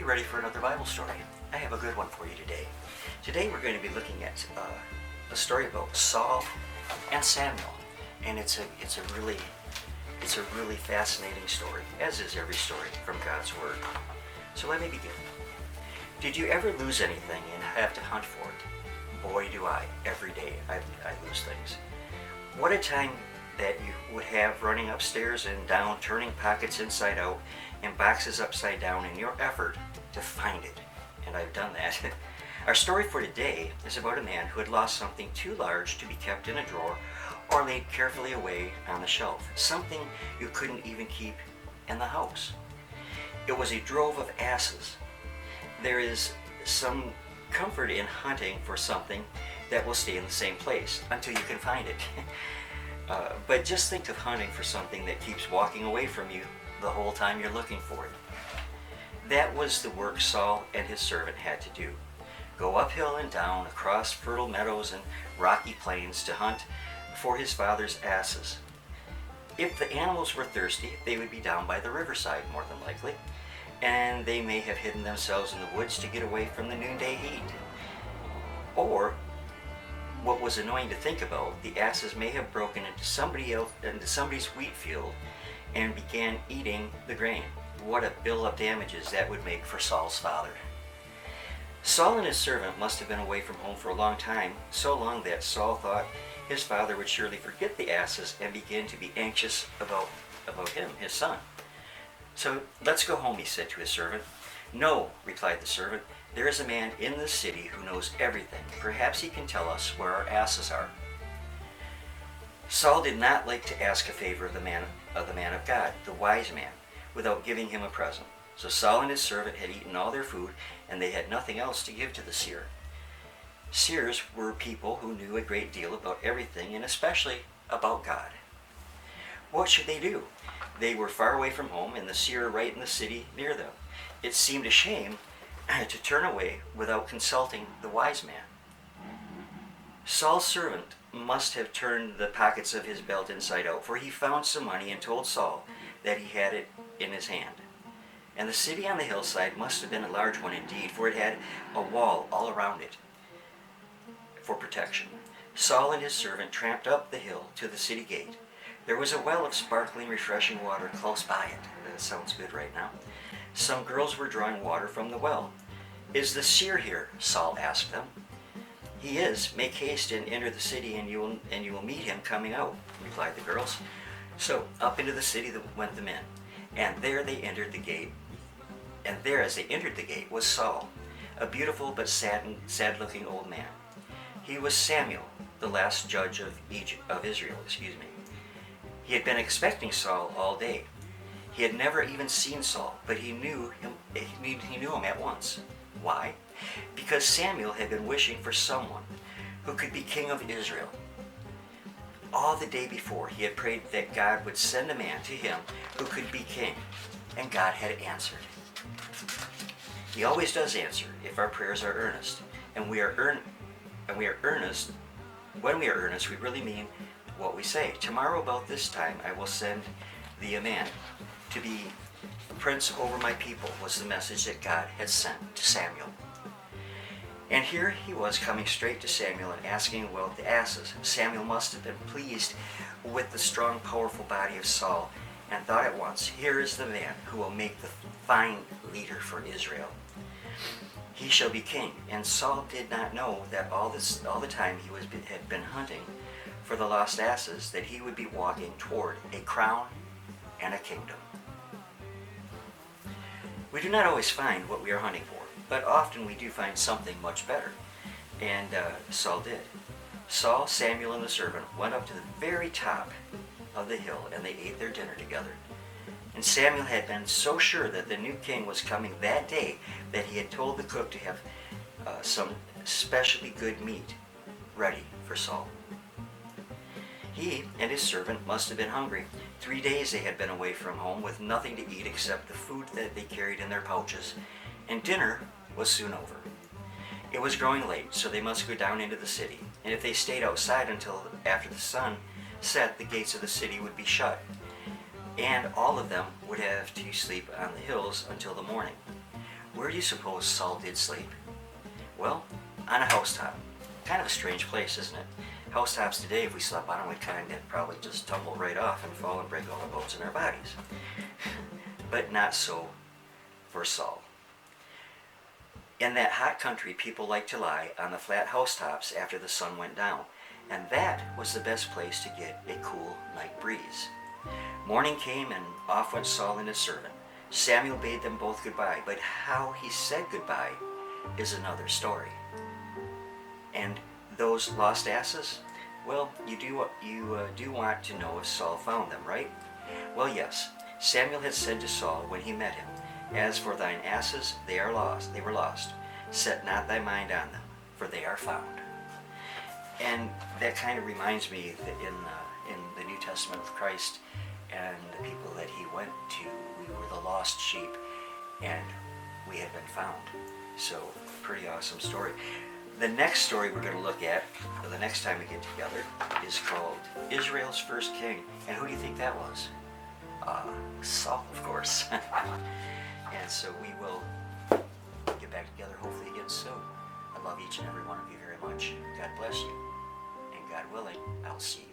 you ready for another Bible story? I have a good one for you today. Today we're going to be looking at a story about Saul and Samuel, and it's a really fascinating story, as is every story from God's Word. So let me begin. Did you ever lose anything and have to hunt for it? Boy, do I. Every day I lose things. What a time that you would have running upstairs and down, turning pockets inside out and boxes upside down in your effort to find it. And I've done that. Our story for today is about a man who had lost something too large to be kept in a drawer or laid carefully away on the shelf. Something you couldn't even keep in the house. It was a drove of asses. There is some comfort in hunting for something that will stay in the same place until you can find it. But just think of hunting for something that keeps walking away from you the whole time you're looking for it. That was the work Saul and his servant had to do. Go uphill and down, across fertile meadows and rocky plains to hunt for his father's asses. If the animals were thirsty, they would be down by the riverside, more than likely, and they may have hidden themselves in the woods to get away from the noonday heat. Or, what was annoying to think about, the asses may have broken into somebody's wheat field and began eating the grain. What a bill of damages that would make for Saul's father. Saul and his servant must have been away from home for a long time, so long that Saul thought his father would surely forget the asses and begin to be anxious about him, his son. So, let's go home, he said to his servant. No, replied the servant, there is a man in this city who knows everything. Perhaps he can tell us where our asses are. Saul did not like to ask a favor of the man of God, the wise man, without giving him a present. So Saul and his servant had eaten all their food, and they had nothing else to give to the seer. Seers were people who knew a great deal about everything, and especially about God. What should they do? They were far away from home, and the seer right in the city near them. It seemed a shame to turn away without consulting the wise man. Saul's servant must have turned the pockets of his belt inside out, for he found some money and told Saul that he had it in his hand. And the city on the hillside must have been a large one indeed, for it had a wall all around it for protection. Saul and his servant tramped up the hill to the city gate. There was a well of sparkling, refreshing water close by it. That sounds good right now. Some girls were drawing water from the well. Is the seer here? Saul asked them. He is. Make haste and enter the city, and you will meet him coming out, replied the girls. So up into the city went the men, and there they entered the gate. And there, as they entered the gate, was Saul, a beautiful but sad-looking old man. He was Samuel, the last judge of Israel. He had been expecting Saul all day. He had never even seen Saul, but he knew him at once. Why? Because Samuel had been wishing for someone who could be king of Israel. All the day before, he had prayed that God would send a man to him who could be king, and God had answered. He always does answer if our prayers are earnest, and when we are earnest, we really mean what we say. Tomorrow about this time I will send thee a man to be prince over my people, was the message that God had sent to Samuel. And here he was coming straight to Samuel and asking about the asses. Samuel must have been pleased with the strong, powerful body of Saul and thought at once, here is the man who will make the fine leader for Israel. He shall be king. And Saul did not know that all the time he had been hunting for the lost asses, that he would be walking toward a crown and a kingdom. We do not always find what we are hunting for, but often we do find something much better. And Saul did. Saul, Samuel, and the servant went up to the very top of the hill, and they ate their dinner together. And Samuel had been so sure that the new king was coming that day that he had told the cook to have some especially good meat ready for Saul. He and his servant must have been hungry. 3 days they had been away from home with nothing to eat except the food that they carried in their pouches, and dinner was soon over. It was growing late, so they must go down into the city, and if they stayed outside until after the sun set, the gates of the city would be shut, and all of them would have to sleep on the hills until the morning. Where do you suppose Saul did sleep? Well, on a housetop. Kind of a strange place, isn't it? Housetops today, if we slept on them, we'd kind of probably just tumble right off and fall and break all the bones in our bodies. But not so for Saul. In that hot country, people liked to lie on the flat housetops after the sun went down, and that was the best place to get a cool night breeze. Morning came, and off went Saul and his servant. Samuel bade them both goodbye, but how he said goodbye is another story. And those lost asses? Well, you do want to know if Saul found them, right? Well, yes. Samuel had said to Saul when he met him, "As for thine asses, they were lost. Set not thy mind on them, for they are found." And that kind of reminds me that in the New Testament with Christ and the people that he went to, we were the lost sheep, and we had been found. So, pretty awesome story. The next story we're going to look at, the next time we get together, is called Israel's First King. And who do you think that was? Saul, of course. And so we will get back together hopefully again soon. I love each and every one of you very much. God bless you. And God willing, I'll see you.